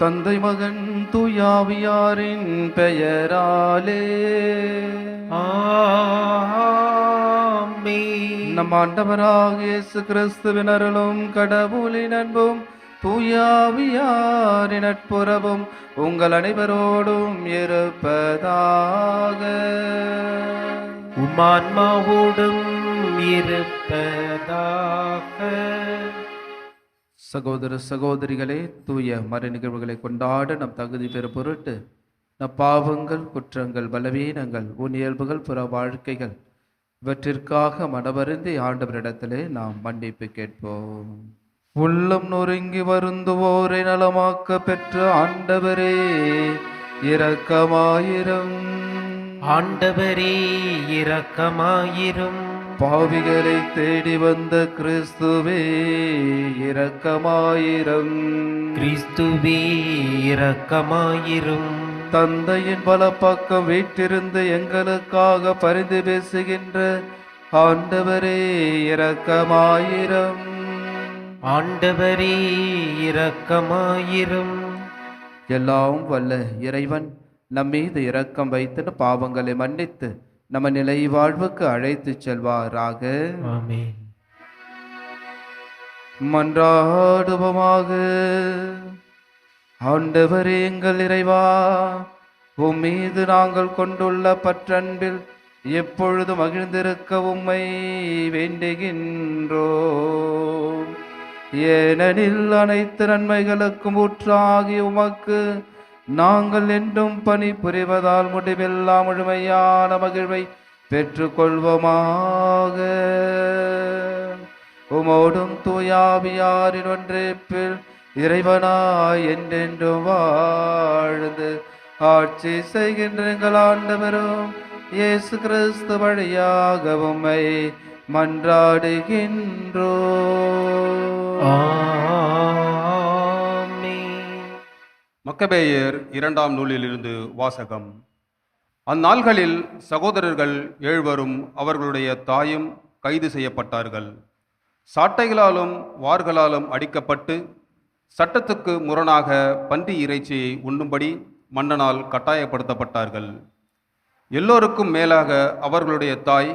தந்தை மகன் தூயாவியாரின் பெயராலே ஆமென். நம் ஆண்டவராக இயேசு கிறிஸ்துவின் அருளும் கடவுளின் அன்பும் தூயாவியாரின் நட்புறவும் உங்கள் அனைவரோடும் இருப்பதாக. உமான்மாவோடும் இருப்பதாக. சகோதர சகோதரிகளே, தூய மறை நிகழ்வுகளை கொண்டாட நம் தகுதி பெறும் பொருட்டு நம் பாவங்கள், குற்றங்கள், பலவீனங்கள், இயல்புகள், புற வாழ்க்கைகள் இவற்றிற்காக மனவருந்தி ஆண்டவரிடத்திலே நாம் மன்னிப்பு கேட்போம். உள்ளம் நொறுங்கி வருந்துவோரை நலமாக்க பெற்ற ஆண்டவரே இரக்கமாயிரும். ஆண்டவரே இரக்கமாயிரும். பாவிகளை தேடி வந்த கிறிஸ்துவே இரக்கமாயிரும். கிறிஸ்துவே இரக்கமாயிரும். தந்தையின் பலப்பக்கம் வீட்டிருந்து எங்களுக்காக பரிந்து பேசுகின்ற ஆண்டவரே இரக்கமாயிரும். ஆண்டவரே இரக்கமாயிரும். எல்லாம் வல்ல இறைவன் நம்மீது இரக்கம் வைத்து பாவங்களை மன்னித்து நம்ம நிலை வாழ்வுக்கு அழைத்து செல்வாராக. ஆமென். மன்றாடுவோமாக. ஆண்டவரே எங்கள் இறைவா, உம்மீது நாங்கள் கொண்டுள்ள பற்றன்பில் எப்பொழுது மகிழ்ந்திருக்க உம்மை வேண்டுகின்றோம். ஏனெனில் அனைத்து நன்மைகளுக்கும் ஊற்றாகி உமக்கு நாங்கள் என்றும் பணி புரிவதால் முடிவில்லா முழுமையான மகிழ்வை பெற்றுக்கொள்வோமாக. உமோடும் தூயாவியாரின் ஒன்றிப்பில் இறைவனாய் என்றென்றும் வாழ்ந்து ஆட்சி செய்கின்ற எங்கள் ஆண்டவரும் இயேசு கிறிஸ்து வழியாக உம்மை மன்றாடுகின்றோம். ஆமென். மக்கபேயர் 2ஆம் நூலிலிருந்து வாசகம். அந்நாள்களில் சகோதரர்கள் 7 அவர்களுடைய தாயும் கைது செய்யப்பட்டார்கள். சாட்டைகளாலும் வார்களாலும் அடிக்கப்பட்டு சட்டத்துக்கு முரணாக பன்றி இறைச்சியை உண்ணும்படி மன்னனால் கட்டாயப்படுத்தப்பட்டார்கள். எல்லோருக்கும் மேலாக அவர்களுடைய தாய்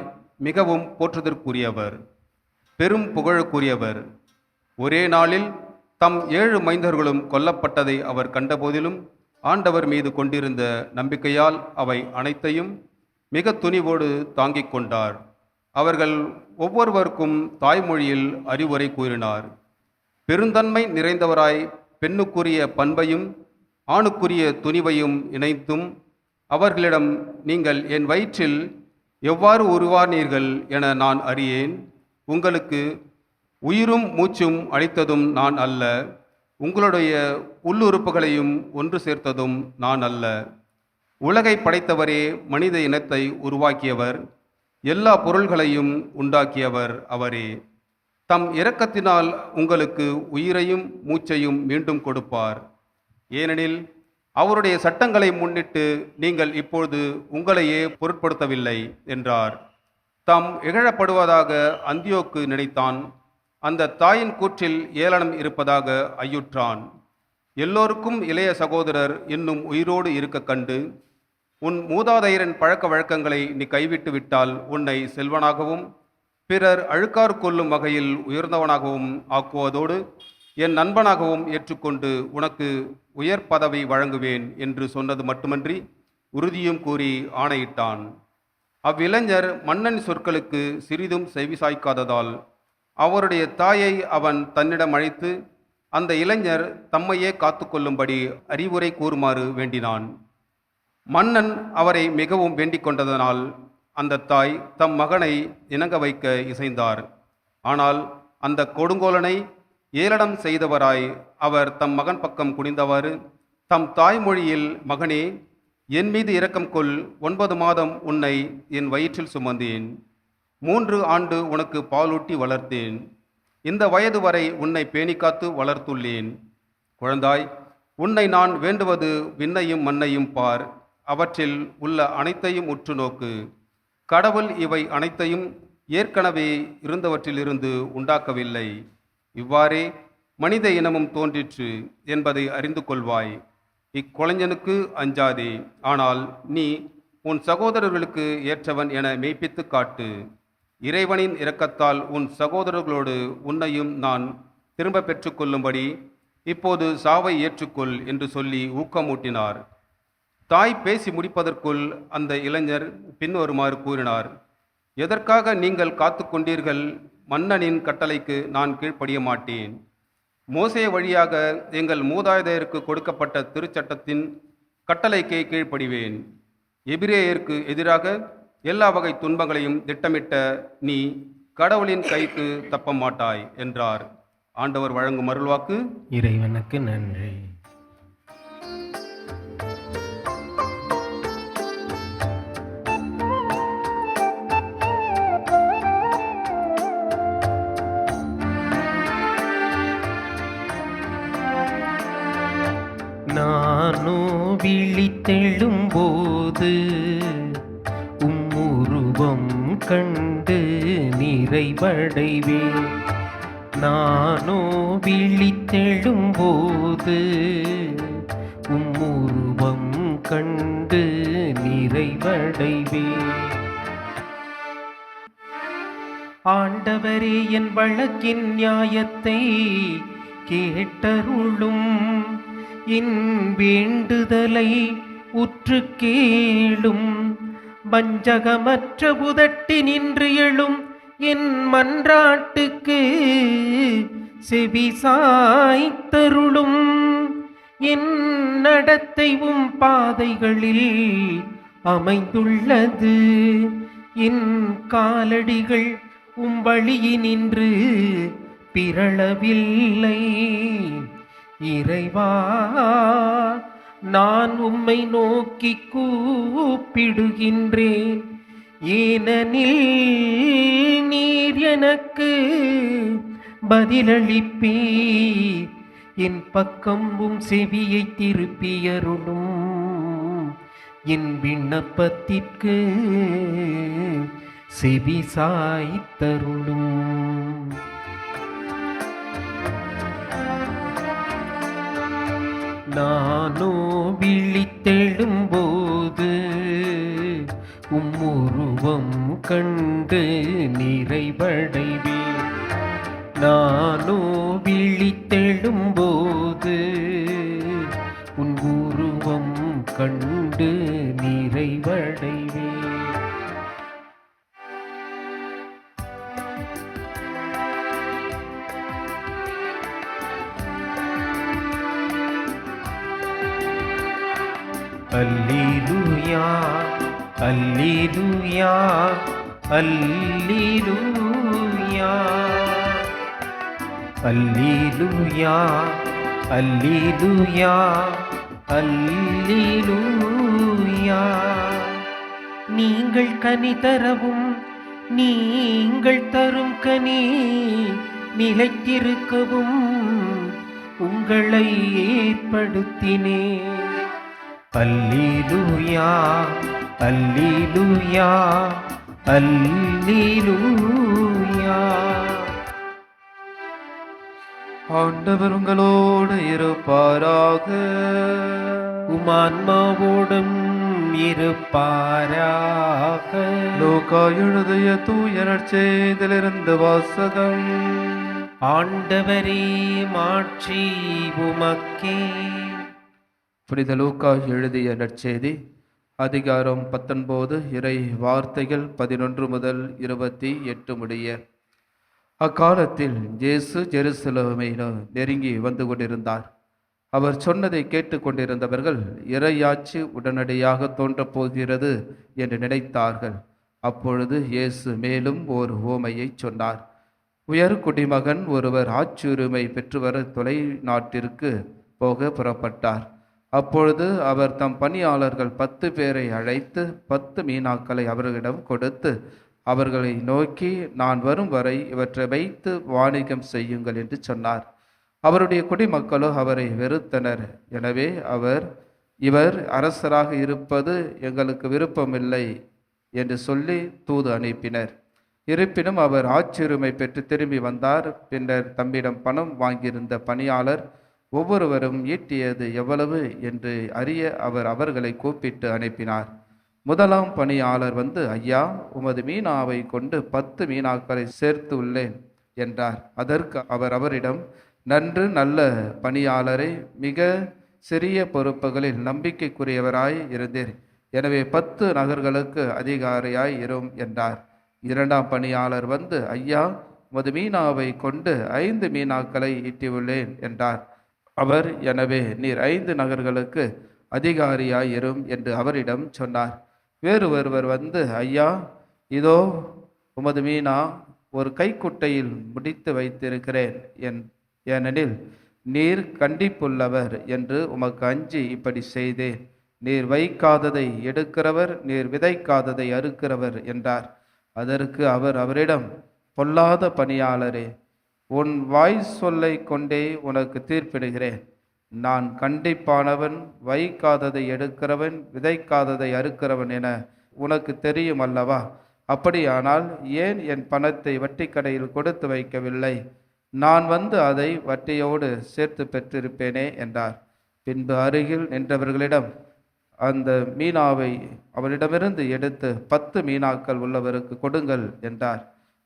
மிகவும் போற்றுதற்குரியவர், பெரும் புகழுக்குரியவர். ஒரே நாளில் தம் 7 மைந்தர்களும் கொல்லப்பட்டதை அவர் கண்டபோதிலும் ஆண்டவர் மீது கொண்டிருந்த நம்பிக்கையால் அவை அனைத்தையும் மிக துணிவோடு தாங்கிக் கொண்டார். அவர்கள் ஒவ்வொருவருக்கும் தாய்மொழியில் அறிவுரை கூறினார். பெருந்தன்மை நிறைந்தவராய் பெண்ணுக்குரிய பண்பையும் ஆணுக்குரிய துணிவையும் இணைத்தும் அவர்களிடம், நீங்கள் என் வயிற்றில் எவ்வாறு உருவானீர்கள் என நான் அறியேன். உங்களுக்கு உயிரும் மூச்சும் அளித்ததும் நான் அல்ல, உங்களுடைய உள்ளுறுப்புகளையும் ஒன்று சேர்த்ததும் நான் அல்ல. உலகை படைத்தவரே, மனித இனத்தை உருவாக்கியவர், எல்லா பொருள்களையும் உண்டாக்கியவர் அவரே. தம் இரக்கத்தினால் உங்களுக்கு உயிரையும் மூச்சையும் மீண்டும் கொடுப்பார். ஏனெனில் அவருடைய சட்டங்களை முன்னிட்டு நீங்கள் இப்பொழுது உங்களையே பொருட்படுத்தவில்லை என்றார். தாம் இகழப்படுவதாக அந்தியோக்கு நினைத்தான். அந்த தாயின் கூற்றில் ஏளனம் இருப்பதாக ஐயுற்றான். எல்லோருக்கும் இளைய சகோதரர் இன்னும் உயிரோடு இருக்க கண்டு, உன் மூதாதையரின் பழக்க வழக்கங்களை நீ கைவிட்டு விட்டால் உன்னை செல்வனாகவும் பிறர் அழுக்காறு கொள்ளும் வகையில் உயர்ந்தவனாகவும் ஆக்குவதோடு என் நண்பனாகவும் ஏற்றுக்கொண்டு உனக்கு உயர் பதவி வழங்குவேன் என்று சொன்னது மட்டுமன்றி உறுதியும் கூறி ஆணையிட்டான். அவ்விளைஞர் மன்னன் சொற்களுக்கு சிறிதும் செவிசாய்க்காததால் அவருடைய தாயை அவன் தன்னிடம் அழைத்து அந்த இளைஞர் தம்மையே காத்து கொள்ளும்படி அறிவுரை கூறுமாறு வேண்டினான். மன்னன் அவரை மிகவும் வேண்டிக் கொண்டதனால் அந்த தாய் தம் மகனை இணங்க வைக்க இசைந்தார். ஆனால் அந்த கொடுங்கோலனை ஏளனம் செய்தவராய் அவர் தம் மகன் பக்கம் குனிந்தவாறு தம் தாய்மொழியில், மகனே, என் மீது இரக்கம் கொள், 9 மாதம் உன்னை என் வயிற்றில் சுமந்தேன், 3 ஆண்டு உனக்கு பாலூட்டி வளர்த்தேன், இந்த வயது வரை உன்னை பேணிக்காத்து வளர்த்துள்ளேன். குழந்தாய், உன்னை நான் வேண்டுவது விண்ணையும் மண்ணையும் பார், அவற்றில் உள்ள அனைத்தையும் உற்று நோக்கு. கடவுள் இவை அனைத்தையும் ஏற்கனவே இருந்தவற்றிலிருந்து உண்டாக்கவில்லை. இவ்வாறே மனித இனமும் தோன்றிற்று என்பதை அறிந்து கொள்வாய். இக்கொலைஞனுக்கு அஞ்சாதே, ஆனால் நீ உன் சகோதரர்களுக்கு ஏற்றவன் என மெய்ப்பித்து காட்டு. இறைவனின் இரக்கத்தால் உன் சகோதரர்களோடு உன்னையும் நான் திரும்ப பெற்றுக்கொள்ளும்படி இப்போது சாவை ஏற்றுக்கொள் என்று சொல்லி ஊக்கமூட்டினார். தாய் பேசி முடிப்பதற்குள் அந்த இளைஞர் பின்வருமாறு கூறினார்: எதற்காக நீங்கள் காத்து கொண்டீர்கள்? மன்னனின் கட்டளைக்கு நான் கீழ்ப்படிய மாட்டேன். மோசே வழியாக எங்கள் மூதாதையருக்கு கொடுக்கப்பட்ட திருச்சட்டத்தின் கட்டளைக்கே கீழ்ப்படிவேன். எபிரேயருக்கு எதிராக எல்லா வகை துன்பங்களையும் திட்டமிட்ட நீ கடவுளின் கைக்கு தப்ப மாட்டாய் என்றார். ஆண்டவர் வழங்கும் அருள்வாக்கு. இறைவனுக்கு நன்றி. நானோ விழித்தெழும்போது உம்முருவம் கண்டு நிறைவடைவேன். நானோ விழித்தெழும்போது உம்முருவம் கண்டு நிறைவடைவேன். ஆண்டவரே, என் வழக்கின் நியாயத்தை கேட்டருளும். என் வேண்டுதலை உற்று கேளும். வஞ்சகமற்ற உதட்டி நின்று எழும் என் மன்றாட்டுக்கு செவி சாய்த்தருளும். என் நடத்தை உம் பாதைகளில் அமைந்துள்ளது. என் காலடிகள் உம் வழியினின்று பிறழவில்லை. இறைவா, நான் உம்மை நோக்கி கூப்பிடுகின்றேன். ஏனெனில் நீர் எனக்கு பதிலளிப்பீர். என் பக்கம் உம் செவியை திருப்பியருளும். என் விண்ணப்பத்திற்கு செவி சாய்த்தருளும். நானோ விழித்தெழும்போது உம்முருவம் கண்டு நிறைவடைவேன். நானோ விழித்தெழும்போது உன் உருவம் கண்டு நிறைவடைவேன். அல்லேலூயா, அல்லேலூயா, அல்லேலூயா, அல்லேலூயா, அல்லேலூயா, அல்லேலூயா. நீங்கள் கனி தரவும் நீங்கள் தரும் கனி நிலைத்திருக்கவும் உங்களை ஏற்படுத்தினேன். அல்லேலூயா, அல்லேலூயா, அல்லேலூயா. ஆண்டவர் உங்களோடு இருப்பாராக. உமான்மாவோடும் இருப்பாராக. லூக்கா எழுதிய தூய நற்செய்தியிலிருந்து வாசகம். ஆண்டவரே, மாட்சி உமக்கே. புனித லூக்கா எழுதிய நற்செய்தி அதிகாரம் 19 இறை வார்த்தைகள் 11 முதல் 28 முடிய. அக்காலத்தில் இயேசு ஜெருசலேமை நெருங்கி வந்து கொண்டிருந்தார். அவர் சொன்னதை கேட்டு கொண்டிருந்தவர்கள் இறையாட்சி உடனடியாக தோன்றப் போகிறது என்று நினைத்தார்கள். அப்பொழுது இயேசு மேலும் ஓர் உவமையை சொன்னார். உயர் குடிமகன் ஒருவர் ஆட்சியுரிமை பெற்றுவர தொலை நாட்டிற்கு போக புறப்பட்டார். அப்பொழுது அவர் தம் பணியாளர்கள் 10 பேரை அழைத்து 10 மீனாக்களை அவர்களிடம் கொடுத்து அவர்களை நோக்கி, நான் வரும் வரை இவற்றை வைத்து வாணிகம் செய்யுங்கள் என்று சொன்னார். அவருடைய குடிமக்களோ அவரை வெறுத்தனர். எனவே இவர் அரசராக இருப்பது எங்களுக்கு விருப்பமில்லை என்று சொல்லி தூது அனுப்பினர். இருப்பினும் அவர் ஆட்சியுரிமை பெற்று திரும்பி வந்தார். பின்னர் தம்மிடம் பணம் வாங்கியிருந்த பணியாளர் ஒவ்வொருவரும் ஈட்டியது எவ்வளவு என்று அறிய அவர் அவர்களை கூப்பிட்டு அனுப்பினார். முதலாம் பணியாளர் வந்து, ஐயா, உமது மீனாவை கொண்டு 10 மீனாக்களை சேர்த்து உள்ளேன் என்றார். அதற்கு அவர் அவரிடம், நன்று நல்ல பணியாளரை, மிக சிறிய பொறுப்புகளில் நம்பிக்கைக்குரியவராய் இருந்தீர். எனவே 10 நகர்களுக்கு அதிகாரியாய் இரும் என்றார். இரண்டாம் பணியாளர் வந்து, ஐயா, உமது மீனாவை கொண்டு 5 மீனாக்களை ஈட்டியுள்ளேன் என்றார். அவர், எனவே நீர் 5 நகர்களுக்கு அதிகாரியாய் இரும் என்று அவரிடம் சொன்னார். வேறு ஒருவர் வந்து, ஐயா, இதோ உமது மீனா ஒரு கைக்குட்டையில் முடித்து வைத்திருக்கிறேன். ஏனெனில் நீர் கண்டிப்புள்ளவர் என்று உமக்கு அஞ்சி இப்படி செய்தேன். நீர் வைக்காததை எடுக்கிறவர், நீர் விதைக்காததை அறுக்கிறவர் என்றார். அதற்கு அவர் அவரிடம், பொல்லாத பணியாளரே, உன் வாய் சொல்லை கொண்டே உனக்கு தீர்ப்பிடுகிறேன். நான் கண்டிப்பானவன், வைக்காததை எடுக்கிறவன், விதைக்காததை அறுக்கிறவன் என உனக்கு தெரியும் அல்லவா? அப்படியானால் ஏன் என் பணத்தை வட்டிக்கடையில் கொடுத்து வைக்கவில்லை? நான் வந்து அதை வட்டியோடு சேர்த்து பெற்றிருப்பேனே என்றார். பின்பு அருகில் நின்றவர்களிடம் அந்த மீனாவை அவரிடமிருந்து எடுத்து 10 மீனாக்கள் உள்ளவருக்கு கொடுங்கள் என்றார்.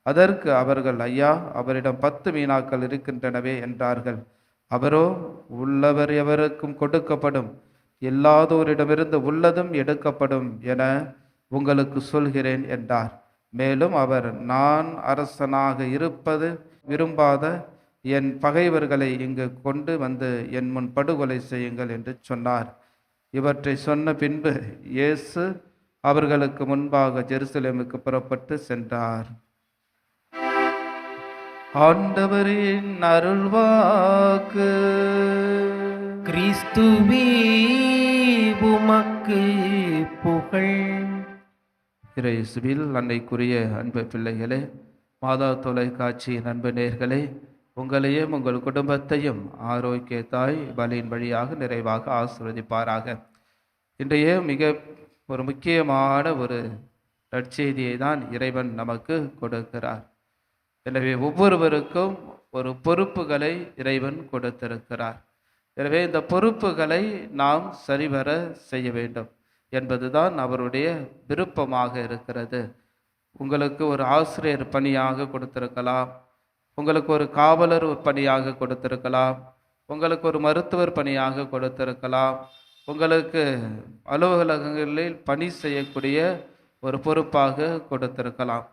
அதற்கு அவர்கள், ஐயா, அவரிடம் 10 மீனாக்கள் இருக்கின்றனவே என்றார்கள். அவரோ, உள்ளவர் எவருக்கும் கொடுக்கப்படும், இல்லாதோரிடமிருந்து உள்ளதும் எடுக்கப்படும் என உங்களுக்கு சொல்கிறேன் என்றார். மேலும் அவர், நான் அரசனாக இருப்பது விரும்பாத என் பகைவர்களை இங்கு கொண்டு வந்து என் முன் படுகொலை செய்யுங்கள் என்று சொன்னார். இவற்றை சொன்ன பின்பு இயேசு அவர்களுக்கு முன்பாக ஜெருசலேமுக்கு புறப்பட்டு சென்றார். ஆண்டவரின் அருள்வாக்கு. கிறிஸ்துவே உமக்கு புகழ். இயேசுவில் அன்னைக்குரிய அன்பு பிள்ளைகளே, மாதா தொலைக்காட்சியின் அன்பு நேயர்களே, உங்களையும் உங்கள் குடும்பத்தையும் ஆரோக்கியத்தாய் பலியின் வழியாக நிறைவாக ஆசீர்வதிப்பாராக. இன்றைய மிக ஒரு முக்கியமான ஒரு நற்செய்தியை தான் இறைவன் நமக்கு கொடுக்கிறார். எனவே ஒவ்வொருவருக்கும் ஒரு பொறுப்புகளை இறைவன் கொடுத்திருக்கிறார். எனவே இந்த பொறுப்புகளை நாம் சரிவர செய்ய வேண்டும் என்பதுதான் அவருடைய விருப்பமாக இருக்கிறது. உங்களுக்கு ஒரு ஆசிரியர் பணியாக கொடுத்திருக்கலாம், உங்களுக்கு ஒரு காவலர் பணியாக கொடுத்திருக்கலாம், உங்களுக்கு ஒரு மருத்துவர் பணியாக கொடுத்திருக்கலாம், உங்களுக்கு அலுவலகங்களில் பணி செய்யக்கூடிய ஒரு பொறுப்பாக கொடுத்திருக்கலாம்.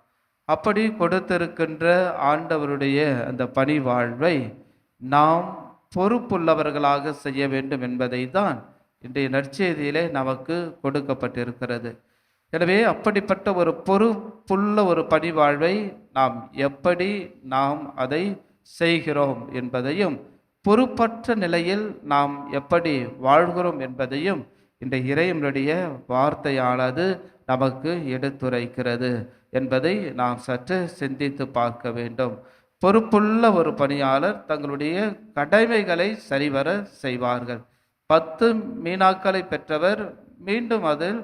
அப்படி கொடுத்திருக்கின்ற ஆண்டவருடைய அந்த பணி வாழ்வை நாம் பொறுப்புள்ளவர்களாக செய்ய வேண்டும் என்பதை தான் இன்றைய நற்செய்தியிலே நமக்கு கொடுக்கப்பட்டிருக்கிறது. எனவே அப்படிப்பட்ட ஒரு பொறுப்புள்ள ஒரு பணி வாழ்வை நாம் அதை செய்கிறோம் என்பதையும், பொறுப்பற்ற நிலையில் நாம் எப்படி வாழ்கிறோம் என்பதையும் இந்த இறைவனுடைய வார்த்தையானது நமக்கு எடுத்துரைக்கிறது என்பதை நாம் சற்று சிந்தித்து பார்க்க வேண்டும். பொறுப்புள்ள ஒரு பணியாளர் தங்களுடைய கடமைகளை சரிவர செய்வார்கள். 10 மீனாக்களை பெற்றவர் மீண்டும் அதில்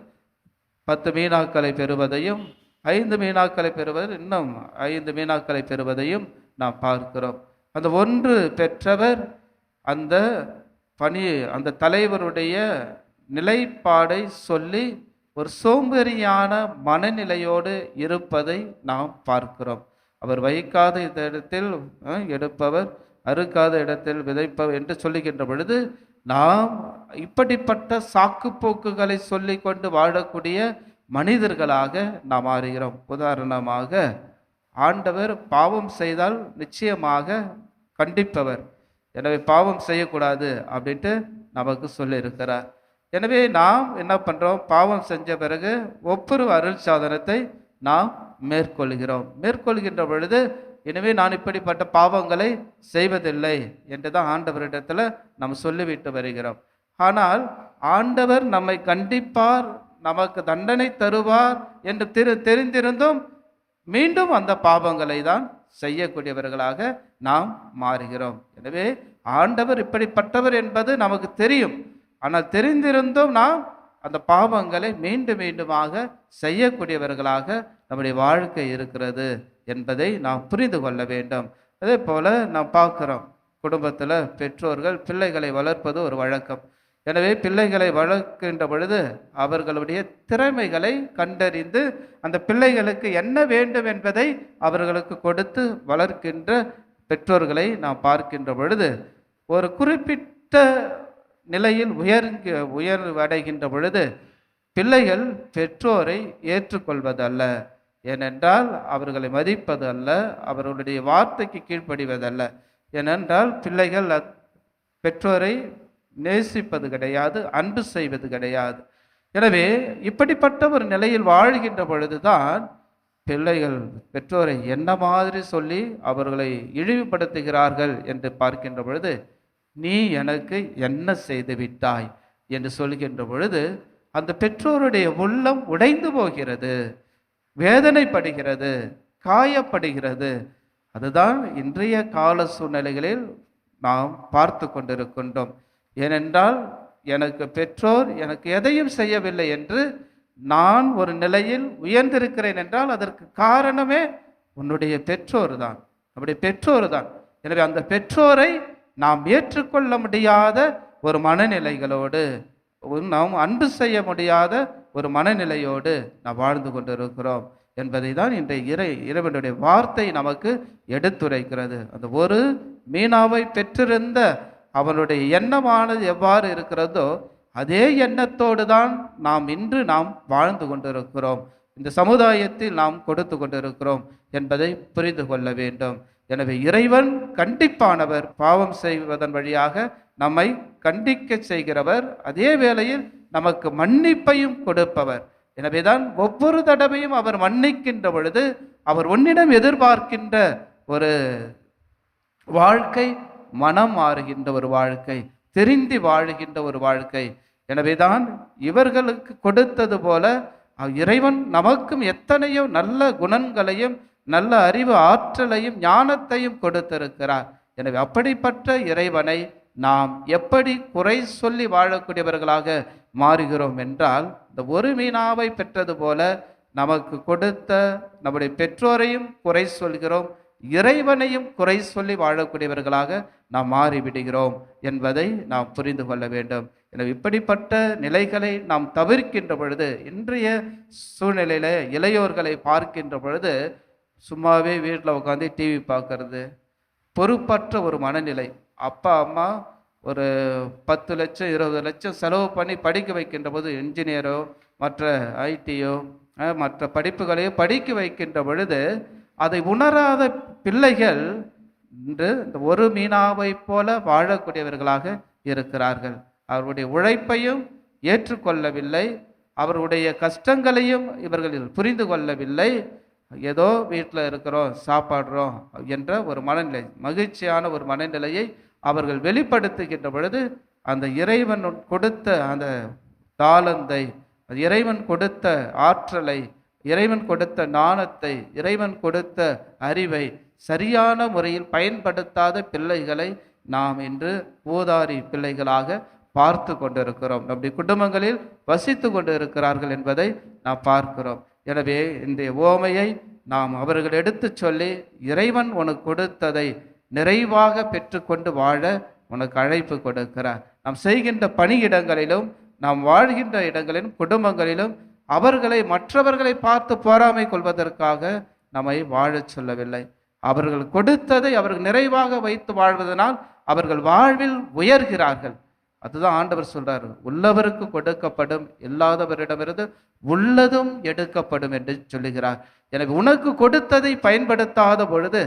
10 மீனாக்களை பெறுவதையும், 5 மீனாக்களை பெறுவர் இன்னும் 5 மீனாக்களை பெறுவதையும் நாம் பார்க்கிறோம். அந்த ஒன்று பெற்றவர் அந்த தலைவருடைய நிலைப்பாடை சொல்லி ஒரு சோம்பேறியான மனநிலையோடு இருப்பதை நாம் பார்க்கிறோம். அவர் வைக்காத இடத்தில் எடுப்பவர், அறுக்காத இடத்தில் விதைப்பவர் என்று சொல்லுகின்ற பொழுது நாம் இப்படிப்பட்ட சாக்குப்போக்குகளை சொல்லி கொண்டு வாழக்கூடிய மனிதர்களாக நாம் மாறுகிறோம். உதாரணமாக, ஆண்டவர் பாவம் செய்தால் நிச்சயமாக கண்டிப்பவர். எனவே பாவம் செய்யக்கூடாது அப்படின்ட்டு நமக்கு சொல்லியிருக்கிறார். எனவே நாம் என்ன பண்ணுறோம்? பாவம் செஞ்ச பிறகு ஒவ்வொரு அருள் சாதனத்தை நாம் மேற்கொள்கின்ற பொழுது, எனவே நான் இப்படிப்பட்ட பாவங்களை செய்வதில்லை என்று தான் ஆண்டவரிடத்தில் நாம் சொல்லிவிட்டு வருகிறோம். ஆனால் ஆண்டவர் நம்மை கண்டிப்பார், நமக்கு தண்டனை தருவார் என்று தெரிந்திருந்தும் மீண்டும் அந்த பாவங்களை தான் செய்யக்கூடியவர்களாக நாம் மாறுகிறோம். எனவே ஆண்டவர் இப்படிப்பட்டவர் என்பது நமக்கு தெரியும். ஆனால் தெரிந்திருந்தும் நாம் அந்த பாவங்களை மீண்டும் மீண்டுமாக செய்யக்கூடியவர்களாக நம்முடைய வாழ்க்கை இருக்கிறது என்பதை நாம் புரிந்து கொள்ள வேண்டும். அதே போல் நாம் பார்க்குறோம், குடும்பத்தில் பெற்றோர்கள் பிள்ளைகளை வளர்ப்பது ஒரு வழக்கம். எனவே பிள்ளைகளை வளர்க்கின்ற பொழுது அவர்களுடைய திறமைகளை கண்டறிந்து அந்த பிள்ளைகளுக்கு என்ன வேண்டும் என்பதை அவர்களுக்கு கொடுத்து வளர்க்கின்ற பெற்றோர்களை நாம் பார்க்கின்ற பொழுது ஒரு குறிப்பிட்ட நிலையில் உயர்வடைகின்ற பொழுது பிள்ளைகள் பெற்றோரை ஏற்றுக்கொள்வதல்ல, ஏனென்றால் அவர்களை மதிப்பது அல்ல, அவர்களுடைய வார்த்தைக்கு கீழ்ப்படிவதல்ல. ஏனென்றால் பிள்ளைகள் பெற்றோரை நேசிப்பது கிடையாது, அன்பு செய்வது கிடையாது. எனவே இப்படிப்பட்ட ஒரு நிலையில் வாழ்கின்ற பொழுதுதான் பிள்ளைகள் பெற்றோரை என்ன மாதிரி சொல்லி அவர்களை இழிவுபடுத்துகிறார்கள் என்று பார்க்கின்ற பொழுது, நீ எனக்கு என்ன செய்து விட்டாய் என்று சொல்கின்ற பொழுது அந்த பெற்றோருடைய உள்ளம் உடைந்து போகிறது, வேதனைப்படுகிறது, காயப்படுகிறது. அதுதான் இன்றைய கால சூழ்நிலைகளில் நாம் பார்த்து கொண்டிருக்கின்றோம். ஏனென்றால் எனக்கு பெற்றோர் எனக்கு எதையும் செய்யவில்லை என்று நான் ஒரு நிலையில் உயர்ந்திருக்கிறேன் என்றால் அதற்கு காரணமே உன்னுடைய பெற்றோர் தான், நம்முடைய பெற்றோர் தான். எனவே அந்த பெற்றோரை நாம் ஏற்றுக்கொள்ள முடியாத ஒரு மனநிலைகளோடு, நாம் அன்பு செய்ய முடியாத ஒரு மனநிலையோடு நாம் வாழ்ந்து கொண்டிருக்கிறோம் என்பதை தான் இன்றைய இறைவனுடைய வார்த்தை நமக்கு எடுத்துரைக்கிறது. அந்த ஒரு மீனாவை பெற்றிருந்த அவனுடைய எண்ணமானது எவ்வாறு இருக்கிறதோ அதே எண்ணத்தோடு தான் இன்று நாம் வாழ்ந்து கொண்டிருக்கிறோம், இந்த சமுதாயத்தில் நாம் கொடுத்து கொண்டிருக்கிறோம் என்பதை புரிந்து கொள்ள வேண்டும். எனவே இறைவன் கண்டிப்பானவர், பாவம் செய்வதன் வழியாக நம்மை கண்டிக்க செய்கிறவர், அதே வேளையில் நமக்கு மன்னிப்பையும் கொடுப்பவர். எனவேதான் ஒவ்வொரு தடவையும் அவர் மன்னிக்கின்ற பொழுது அவர் உன்னிடம் எதிர்பார்க்கின்ற ஒரு வாழ்க்கை மனம் மாறுகின்ற ஒரு வாழ்க்கை, தெரிந்து வாழுகின்ற ஒரு வாழ்க்கை. எனவேதான் இவர்களுக்கு கொடுத்தது போல இறைவன் நமக்கும் எத்தனையோ நல்ல குணங்களையும் நல்ல அறிவு ஆற்றலையும் ஞானத்தையும் கொடுத்திருக்கிறார். எனவே அப்படிப்பட்ட இறைவனை நாம் எப்படி குறை சொல்லி வாழக்கூடியவர்களாக மாறுகிறோம் என்றால், இந்த ஒரு மீனாவை பெற்றது போல நமக்கு கொடுத்த நம்முடைய பெற்றோரையும் குறை சொல்கிறோம், இறைவனையும் குறை சொல்லி வாழக்கூடியவர்களாக நாம் மாறிவிடுகிறோம் என்பதை நாம் புரிந்து கொள்ள வேண்டும். எனவே இப்படிப்பட்ட நிலைகளை நாம் தவிர்க்கின்ற பொழுது, இன்றைய சூழ்நிலையில இளையோர்களை பார்க்கின்ற பொழுது சும்மாவே வீட்டில் உட்காந்து டிவி பார்க்கறது, பொறுப்பற்ற ஒரு மனநிலை. அப்பா அம்மா ஒரு 10 லட்சம் 20 லட்சம் செலவு பண்ணி படிக்க வைக்கின்ற போது இன்ஜினியரோ மற்ற ஐடியோ மற்ற படிப்புகளையோ படிக்க வைக்கின்ற பொழுது அதை உணராத பிள்ளைகள் இன்று இந்த ஒரு மீனாவை போல வாழக்கூடியவர்களாக இருக்கிறார்கள். அவருடைய உழைப்பையும் ஏற்றுக்கொள்ளவில்லை, அவருடைய கஷ்டங்களையும் இவர்கள் புரிந்து கொள்ளவில்லை. ஏதோ வீட்டில் இருக்கிறோம், சாப்பாடுறோம் என்ற ஒரு மனநிலை, மகிழ்ச்சியான ஒரு மனநிலையை அவர்கள் வெளிப்படுத்துகின்ற பொழுது அந்த இறைவன் கொடுத்த அந்த தாளந்தை, இறைவன் கொடுத்த ஆற்றலை, இறைவன் கொடுத்த ஞானத்தை, இறைவன் கொடுத்த அறிவை சரியான முறையில் பயன்படுத்தாத பிள்ளைகளை நாம் இன்று ஊதாரி பிள்ளைகளாக பார்த்து கொண்டிருக்கிறோம். நம்முடைய குடும்பங்களில் வசித்து கொண்டு இருக்கிறார்கள் என்பதை நாம் பார்க்கிறோம். எனவே இன்றைய ஓமையை நாம் அவர்கள் எடுத்து சொல்லி, இறைவன் உனக்கு கொடுத்ததை நிறைவாக பெற்றுக்கொண்டு வாழ உனக்கு அழைப்பு கொடுக்கிறார். நாம் செய்கின்ற பணியிடங்களிலும் நாம் வாழ்கின்ற இடங்களிலும் குடும்பங்களிலும் அவர்களை மற்றவர்களை பார்த்து பொறாமை கொள்வதற்காக நம்மை வாழச் சொல்லவில்லை. அவர்கள் கொடுத்ததை அவர்கள் நிறைவாக வைத்து வாழ்வதனால் அவர்கள் வாழ்வில் உயர்கிறார்கள். அதுதான் ஆண்டவர் சொல்றாரு, உள்ளவருக்கு கொடுக்கப்படும், இல்லாதவரிடமிருந்து உள்ளதும் எடுக்கப்படும் என்று சொல்லுகிறார். எனவே உனக்கு கொடுத்ததை பயன்படுத்தாத பொழுது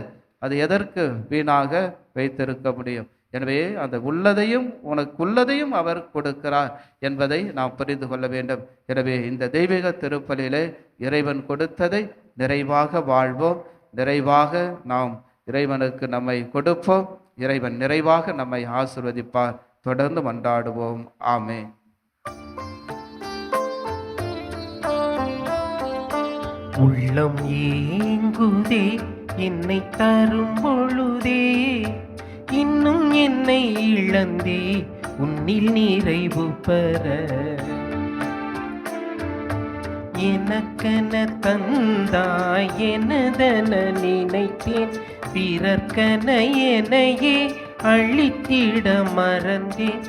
அது எதற்கு வீணாக வைத்திருக்க முடியும்? எனவே அந்த உள்ளதையும் உனக்குள்ளதையும் அவர் கொடுக்கிறார் என்பதை நாம் புரிந்து கொள்ள வேண்டும். எனவே இந்த தெய்வீக திருப்பலியிலே இறைவன் கொடுத்ததை நிறைவாக வாழ்வோம், நிறைவாக நாம் இறைவனுக்கு நம்மை கொடுப்போம், இறைவன் நிறைவாக நம்மை ஆசீர்வதிப்பார். தொடர்ந்து மன்றாடுவோம். ஆமென். உள்ளம் ஏங்குதே என்னை தரும் பொழுதே, இன்னும் என்னை இழந்தே உன்னில் நிறைவு பெற. எனக்கென தந்தாய் எனதென நினைத்தேன், பிறர்க்கென என்னையே அழித்திட மறந்தேன்.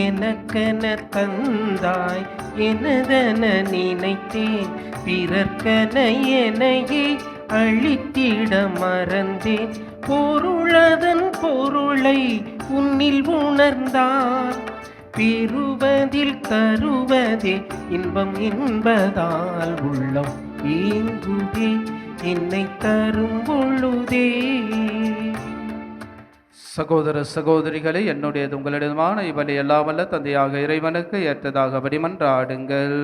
எனக்கென தந்தாய் எனதென நினைத்தேன், பிறர்க்கென என்னையே அழித்திட மறந்தேன். பொருளதன் பொருளை உன்னில் உணர்ந்தான், பெறுவதில் தருவதே இன்பம் என்பதால் உள்ளம் ஏங்குதே என்னை தரும் பொழுதே. சகோதர சகோதரிகளே, என்னுடையது உங்களிடமான இவளை எல்லாமல்ல தந்தையாக இறைவனுக்கு ஏற்றதாக மன்றாடுங்கள்.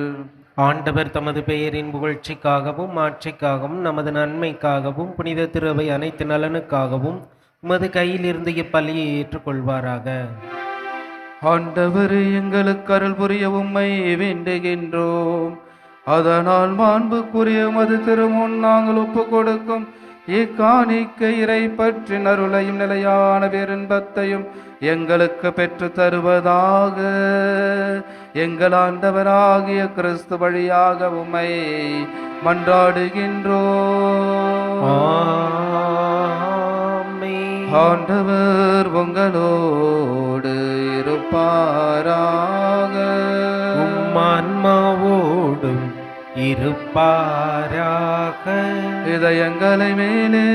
ஆண்டவர் தமது பெயரின் புகழ்ச்சிக்காகவும் ஆட்சிக்காகவும் நமது நன்மைக்காகவும் புனித திருவை அனைத்து நலனுக்காகவும் உமது கையிலிருந்து இப்பலியை ஏற்றுக்கொள்வாராக. ஆண்டவர் எங்களுக்கு அருள் புரிய உம்மை வேண்டுகின்றோம். அதனால் மாண்புக்குரிய மது திருமுன் நாங்கள் ஒப்பு கொடுக்கும் இக்காணிக்க இறை பற்றின் அருளையும் நிலையான பேரின்பத்தையும் எங்களுக்கு பெற்று தருவதாக. எங்கள் ஆண்டவராகிய கிறிஸ்து வழியாக உம்மை மன்றாடுகின்றோம். ஆண்டவர் உங்களோடு இருப்பாராக. ஆன்மாவோடும் இருப்பாராக. இதயங்களை மேலே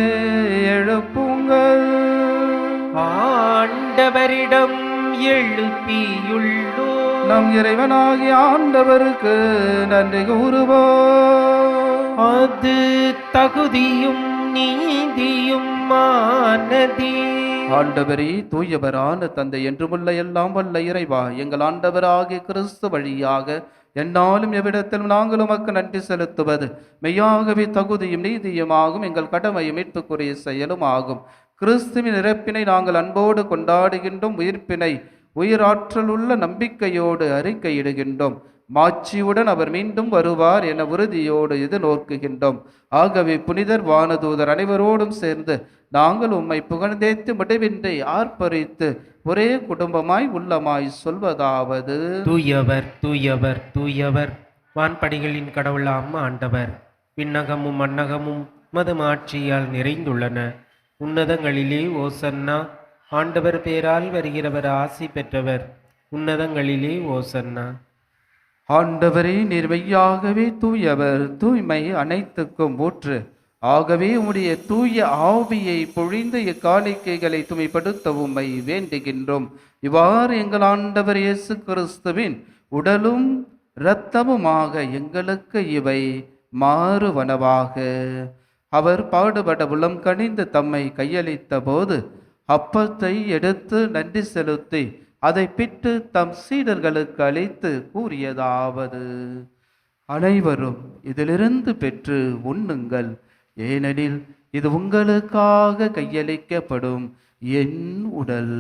எழுப்புங்கள். ஆண்டவரிடம் எழுப்பியுள்ளோ நம் இறைவனாகிய ஆண்டவருக்கு நன்றி கூறுவோம். அது தகுதியும் நீதியும் மானதே. ஆண்டவரே, தூயவரான தந்தை, என்றுமுள்ள எல்லாம் வல்ல இறைவா, எங்கள் ஆண்டவராகிய கிறிஸ்து வழியாக என்னாலும் எவ்விடத்திலும் நாங்கள் உமக்கு நன்றி செலுத்துவது மெய்யாகவே தகுதியும் நீதியுமாகும், எங்கள் கடமையும் மீட்புக்குரிய செயலும் ஆகும். கிறிஸ்துவின் இறப்பினை நாங்கள் அன்போடு கொண்டாடுகின்றோம், உயிர்ப்பினை உயிராற்றல் உள்ள நம்பிக்கையோடு அறிக்கையிடுகின்றோம். மாட்சியுடன் அவர் மீண்டும் வருவார் என உறுதியோடு எதிர்நோக்குகின்றோம். ஆகவே புனிதர் வானதூதர் அனைவரோடும் சேர்ந்து நாங்கள் உம்மை புகழ்ந்தேத்து முடிவின்றி ஆர்ப்பரித்து ஒரே குடும்பமாய் உள்ளமாய் சொல்வதாவது: தூயவர் தூயவர் தூயவர், வான்படிகளின் கடவுளாம் ஆண்டவர். விண்ணகமும் மண்ணகமும் மது ஆட்சியால் நிறைந்துள்ளன. உன்னதங்களிலே ஓசன்னா. ஆண்டவர் பேரால் வருகிறவர் ஆசி பெற்றவர். உன்னதங்களிலே ஓசன்னா. ஆண்டவரே, நீர் மெய்யாகவே தூயவர், தூய்மை அனைத்துக்கும் ஊற்று. ஆகவே உம்முடைய தூய ஆவியை பொழிந்து இக்காணிக்கைகளை தூய்மைப்படுத்த உம்மை வேண்டுகின்றோம். இவ்வாறு எங்கள் ஆண்டவர் இயேசு கிறிஸ்துவின் உடலும் இரத்தமுமாக எங்களுக்கு இவை மாறுவனவாக. அவர் பாடுபட உளம் கனிந்து தம்மை கையளித்த போது அப்பத்தை எடுத்து நன்றி செலுத்தி அதை பிட்டு தம் சீடர்களுக்கு அளித்து கூறியதாவது: அனைவரும் இதிலிருந்து பெற்று உண்ணுங்கள், ஏனெனில் இது உங்களுக்காக கையளிக்கப்படும் என் உடல்.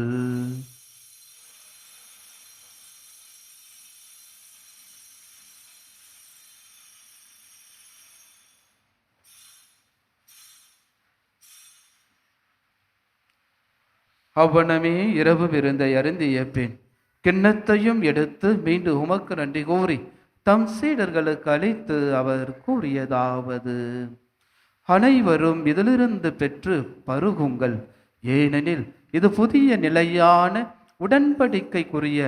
அவ்வனமே இரவு விருந்தை அருந்திய பின் கிண்ணத்தையும் எடுத்து மீண்டும் உமக்கு நன்றி கூறி தம் சீடர்களுக்கு அளித்து அவர் கூறியதாவது: அனைவரும் இதிலிருந்து பெற்று பருகுங்கள், ஏனெனில் இது புதிய நிலையான உடன்படிக்கைக்குரிய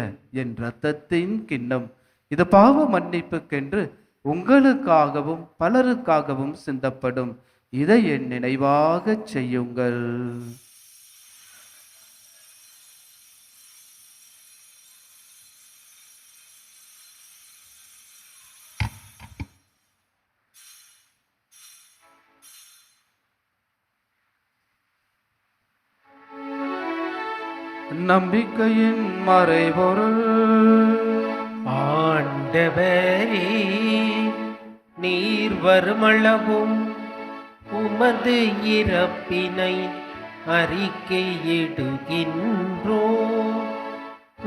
என் இரத்தத்தின் கிண்ணம். இது பாவ மன்னிப்புக்கென்று உங்களுக்காகவும் பலருக்காகவும் சிந்தப்படும். இதை என் நினைவாக செய்யுங்கள். நம்பிக்கையின் மறைபொருள். ஆண்டவரே, நீர் வருமளவும் உமது இறப்பினை அறிக்கையிடுகின்றோம்,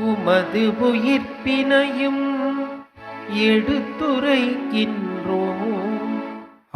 உமது உயிர்ப்பினையும் எடுத்துரைக்கின்றோம்.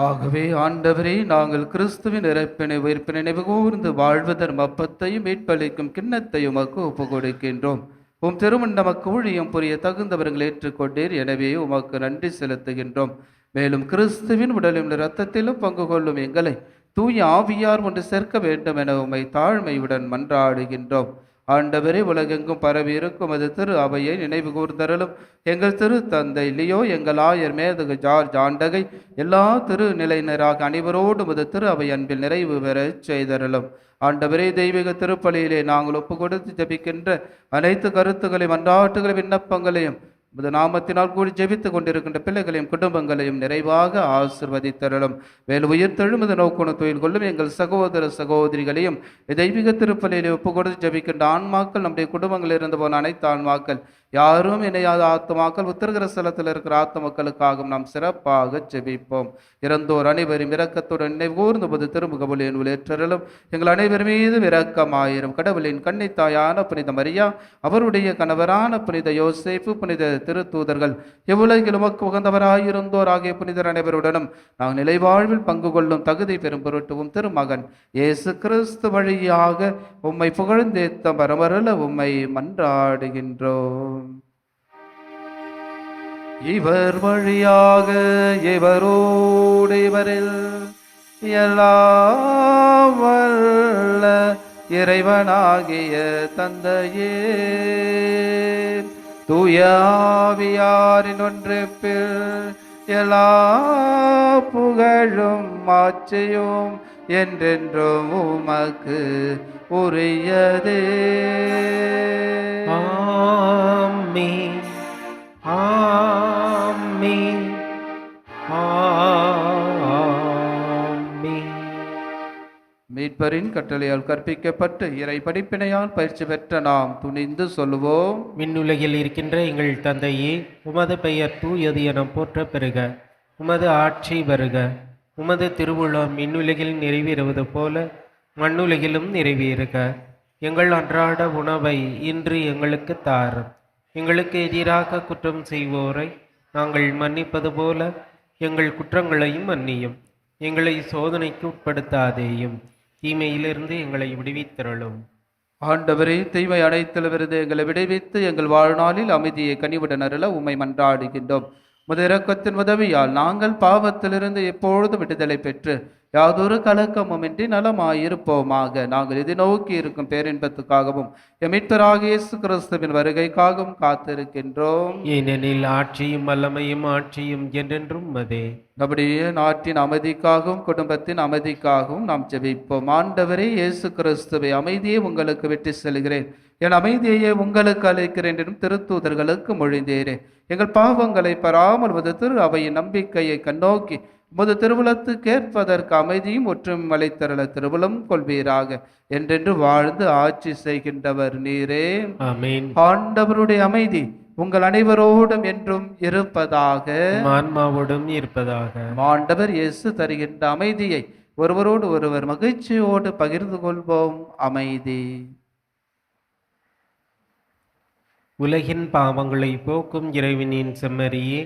ஆகவே ஆண்டவரே, நாங்கள் கிறிஸ்துவின் இறப்பினை உயிர்ப்பினை நினைவுகூர்ந்து வாழ்வதன் அப்பத்தையும் மீட்பளிக்கும் கிண்ணத்தையும் உமக்கு ஒப்பு கொடுக்கின்றோம். உம் திருமண் நமக்கு ஊழியம் புரிய தகுந்தவர்கள் ஏற்றுக்கொண்டீர், எனவே உமக்கு நன்றி செலுத்துகின்றோம். மேலும் கிறிஸ்துவின் உடலும் இரத்தத்திலும் பங்கு கொள்ளும் எங்களை தூய ஆவியார் ஒன்று சேர்க்க வேண்டும் என உம்மை தாழ்மையுடன் மன்றாடுகின்றோம். ஆண்டவரே, உலகெங்கும் பரவி இருக்கும் அது திரு அவையை நினைவு கூர்ந்தருளும். எங்கள் திரு தந்தை லியோ, எங்கள் ஆயர் மேதகு ஜார்ஜ் ஆண்டகை, எல்லா திரு நிலையினராக அனைவரோடும் அது திரு அவை அன்பில் நிறைவு பெறச் செய்தருளும். ஆண்டவரே, தெய்வீக திருப்பலியிலே நாங்கள் ஒப்பு கொடுத்து ஜபிக்கின்ற அனைத்து கருத்துக்களையும் மன்றாட்டுகளையும் விண்ணப்பங்களையும் உமது நாமத்தினால் கூடி ஜெபித்துக் கொண்டிருக்கின்ற பிள்ளைகளையும் குடும்பங்களையும் நிறைவாக ஆசிர்வதித்தருளும். மேலும் உயிர்த்தெழுமது நோக்குண தொழில் கொள்ளும் எங்கள் சகோதர சகோதரிகளையும் தெய்வீக திருப்பலியிலே ஒப்பு கொடுத்து ஜபிக்கின்ற ஆன்மாக்கள், நம்முடைய குடும்பங்களில் இருந்து போன அனைத்து ஆன்மாக்கள், யாரும் இணையாத ஆத்மாக்கள், உத்தரகிர ஸ்தலத்தில் இருக்கிற ஆத்மக்களுக்காகவும் நாம் சிறப்பாக ஜெபிப்போம். இறந்தோர் அனைவரும் இரக்கத்துடன் நினைவு கூர்ந்து போது திருமுகபுலியின் ஏற்றருளும். எங்கள் அனைவர் மீதும் இரக்கமாயிரும். கடவுளின் கன்னித்தாயான புனித மரியா, அவருடைய கணவரான புனித யோசேப்பு, புனித திருத்தூதர்கள், எவ்வுலகில் உமக்கு உகந்தவராயிருந்தோர் ஆகிய புனிதர் அனைவருடனும் நாங்கள் நிலைவாழ்வில் பங்கு கொள்ளும் தகுதி பெறும் பொருட்டுவும் திருமகன் இயேசு கிறிஸ்து வழியாக உம்மை புகழ்ந்தேத்த பரமருள உம்மை மன்றாடுகின்றோம். இவர் வழியாக இவரோடு இவரில் எல்லாம் வல்ல இறைவனாகிய தந்தையே, தூய ஆவியாரின் ஒன்றிப்பில் எல்லா புகழும் மாட்சியும் என்றென்றும் உமக்கு உரியதே. ஆமென், ஆமென், ஆமென். மீட்பரின் கட்டளையால் கற்பிக்கப்பட்டு இறை படிப்பினையால் பயிற்சி பெற்ற நாம் துணிந்து சொல்லுவோம். விண்ணுலகில் இருக்கின்ற எங்கள் தந்தையே, உமது பெயர் தூயது என போற்ற பெறுக. உமது ஆட்சி வருக. உமது திருவுளம் விண்ணுலகில் நிறைவேறுவது போல மண்ணுலகிலும் நிறைவேறுக. எங்கள் அன்றாட உணவை இன்று எங்களுக்கு தாரும். எங்களுக்கு எதிராக குற்றம் செய்வோரை நாங்கள் மன்னிப்பது போல எங்கள் குற்றங்களையும் மன்னியும். எங்களை சோதனைக்கு உட்படுத்தாதேயும், தீமையிலிருந்து எங்களை விடுவித்தருளும். ஆண்டவரே, தீமை அனைத்திலிருந்து எங்களை விடுவித்து எங்கள் வாழ்நாளில் அமைதியை கனிவுடன் அருள உம்மை மன்றாடுகின்றோம். உமது இரக்கத்தின் உதவியால் நாங்கள் பாவத்திலிருந்து எப்பொழுதும் விடுதலை பெற்று யாதொரு கலக்கமுமின்றி நலமாயிருப்போமாக. நாங்கள் இது நோக்கி இருக்கும் பேரின்பத்துக்காகவும் மீட்பராகிய இயேசு கிறிஸ்துவின் வருகைக்காகவும் காத்திருக்கின்றோம். ஏனெனில் ஆட்சியும் வல்லமையும் ஆட்சியும் என்றென்றும் உமதே. நம்முடைய நாட்டின் அமைதிக்காகவும் குடும்பத்தின் அமைதிக்காகவும் நாம் ஜெபிப்போம். ஆண்டவரே இயேசு கிறிஸ்துவை, அமைதியை உங்களுக்கு விட்டு செல்கிறேன், என் அமைதியையே உங்களுக்கு அளிக்கிறேன் என்றும் திருத்தூதர்களுக்கு மொழிந்தேரே. எங்கள் பாவங்களை பராமல் உமது திரு அவையின் நம்பிக்கையை கண்ணோக்கி உமது திருவுளத்து கேட்பதற்கு அமைதியும் ஒற்றும் அளித்தருள திருவுளம் கொள்வீராக. என்றென்று வாழ்ந்து ஆட்சி செய்கின்றவர் நீரே. ஆமென். ஆண்டவருடைய அமைதி உங்கள் அனைவரோடும் என்றும் இருப்பதாக. ஆன்மாவோடும் இருப்பதாக. ஆண்டவர் இயேசு தருகின்ற அமைதியை ஒருவரோடு ஒருவர் மகிழ்ச்சியோடு பகிர்ந்து கொள்வோம். அமைதி. உலகின் பாவங்களை போக்கும் இறைவனின் செம்மறியே,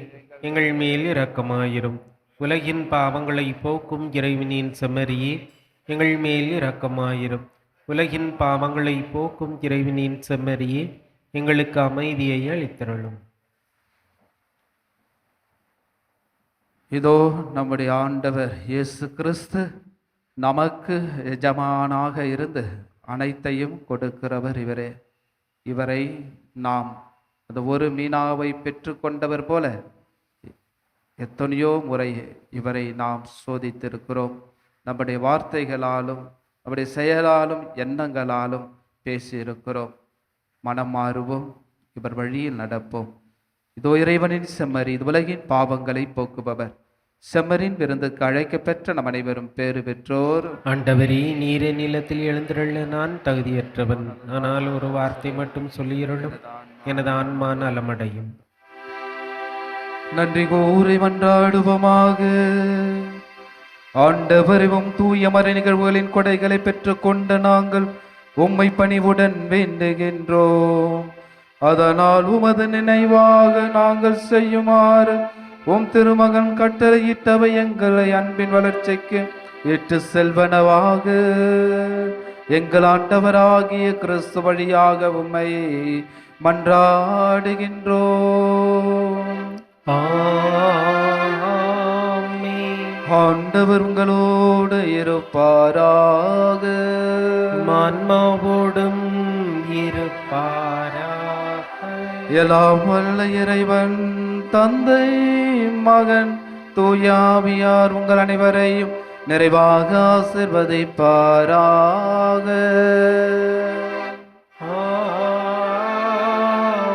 எங்கள் மேல் இரக்கமாயிரும். உலகின் பாவங்களை போக்கும் இறைவனின் செம்மறியே, எங்கள் மேல் இரக்கமாயிரும். உலகின் பாவங்களை போக்கும் இறைவனின் செம்மறியே, எங்களுக்கு அமைதியை அளித்தருளும். இதோ நம்முடைய ஆண்டவர் இயேசு கிறிஸ்து நமக்கு எஜமானாக இருந்து அனைத்தையும் கொடுக்கிறவர் இவரே. இவரை நாம் அந்த ஒரு மீனாவை பெற்று கொண்டவர் போல எத்தனையோ முறை இவரை நாம் சோதித்திருக்கிறோம். நம்முடைய வார்த்தைகளாலும் நம்முடைய செயலாலும் எண்ணங்களாலும் பேசியிருக்கிறோம். மனம் மாறுவோம், இவர் வழியில் நடப்போம். இதோ இறைவனின் செம்மறி, இது உலகின் பாவங்களை போக்குபவர். செம்மறின் விருந்துக்கு அழைக்கப்பெற்ற நம் அனைவரும் பேறு பெற்றோர். ஆண்டவரே, நீரே நிலத்தில் எழுந்திருள்ள நான் தகுதியற்றவன், ஆனால் ஒரு வார்த்தை மட்டும் சொல்லியிருளும், எனது ஆன்மா நலமடையும். நன்றி கூறி மன்றாடுவோமாக. ஆண்டவரும் தூய மறை நிகழ்வுகளின் கொடைகளை பெற்றுக்கொண்ட நாங்கள் உம்மை பணிவுடன் வேண்டுகின்றோம். அதனால் உமது நினைவாக நாங்கள் செய்யுமாறு உம் திருமகன் கட்டளையிட்டவை எங்களை அன்பின் வளர்ச்சிக்கு இட்டு செல்வனவாக. எங்கள் ஆண்டவராகிய கிறிஸ்து வழியாக உம்மை மன்றாடுகின்றோம். ஆமென். ஆண்டவர் உங்களோடு இருப்பாராக. ஆன்மாவோடும் இருப்பாராக. எல்லாம் வல்ல இறைவன் தந்தை மகன் தூயாவியார் உங்கள் அனைவரையும் நிறைவாக ஆசிர்வதிப்பாராக.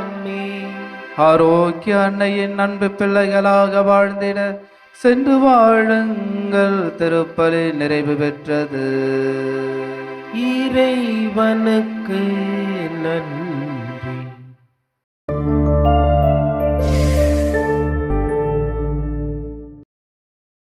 ஆமென். ஆரோக்கிய அன்னையின் அன்பு பிள்ளைகளாக வாழ்ந்திட சென்று வாழுங்கள். திருப்பலி நிறைவு பெற்றது. இறைவனுக்கு நன்றி.